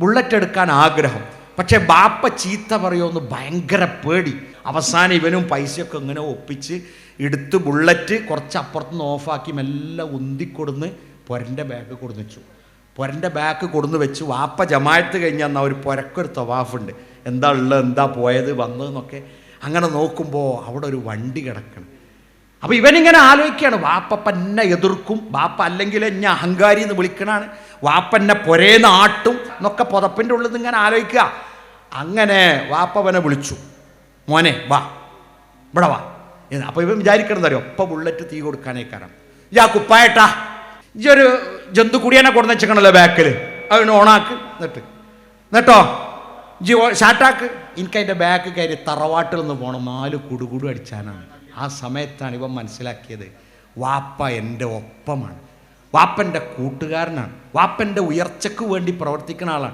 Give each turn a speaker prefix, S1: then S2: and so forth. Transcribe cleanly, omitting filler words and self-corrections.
S1: Bullet എടുക്കാൻ ആഗ്രഹം. പക്ഷേ ബാപ്പ ചീത്ത പറയുമെന്ന് ഭയങ്കര പേടി. അവസാനം ഇവനും പൈസയൊക്കെ ഇങ്ങനെ ഒപ്പിച്ച് എടുത്ത് ബുള്ളറ്റ് കുറച്ച് അപ്പുറത്തുനിന്ന് ഓഫാക്കി മെല്ലെ ഉന്തിക്കൊടുന്ന് പൊരൻ്റെ ബാഗ് കൊടുന്ന് വെച്ചു. പൊരൻ്റെ ബാഗ് കൊടുന്ന് വെച്ച് വാപ്പ ജമായത്ത് കഴിഞ്ഞാൽ എന്നാൽ ഒരു പൊരക്കൊരു തവാഫുണ്ട്, എന്താ ഉള്ളത്, എന്താ പോയത് വന്നതെന്നൊക്കെ. അങ്ങനെ നോക്കുമ്പോൾ അവിടെ ഒരു വണ്ടി കിടക്കണം. അപ്പോൾ ഇവനിങ്ങനെ ആലോചിക്കുകയാണ്, വാപ്പ എന്നെ എതിർക്കും, വാപ്പ അല്ലെങ്കിൽ എന്നെ അഹങ്കാരി എന്ന് വിളിക്കണാണ്, വാപ്പ എന്നെ പൊരേന്ന് ആട്ടും എന്നൊക്കെ പുതപ്പിൻ്റെ ഉള്ളിൽ നിന്ന് ഇങ്ങനെ ആലോചിക്കുക. അങ്ങനെ വാപ്പവനെ വിളിച്ചു, മോനെ വാ, ഇവിടെ വാ. അപ്പോൾ ഇവൻ വിചാരിക്കണം തരും ഒപ്പം ബുള്ളറ്റ് തീ കൊടുക്കാനേ കാരണം. ആ കുപ്പായട്ടാ, ഈ ഒരു ജന്തു കുടിയനെ കൊടുന്ന് വെച്ചേക്കണല്ലോ ബാക്കിൽ, അതിന് ഓണാക്ക് എന്നിട്ടോ ജി ഷാട്ടാക്ക്. എനിക്കതിൻ്റെ ബാക്ക് കയറി തറവാട്ടിൽ നിന്ന് പോകണം, 4 കുടുകുടു അടിച്ചാനാണ്. ആ സമയത്താണ് ഇവൻ മനസ്സിലാക്കിയത് വാപ്പ എൻ്റെ ഒപ്പമാണ്, വാപ്പൻ്റെ കൂട്ടുകാരനാണ്, വാപ്പൻ്റെ ഉയർച്ചയ്ക്ക് വേണ്ടി പ്രവർത്തിക്കുന്ന ആളാണ്.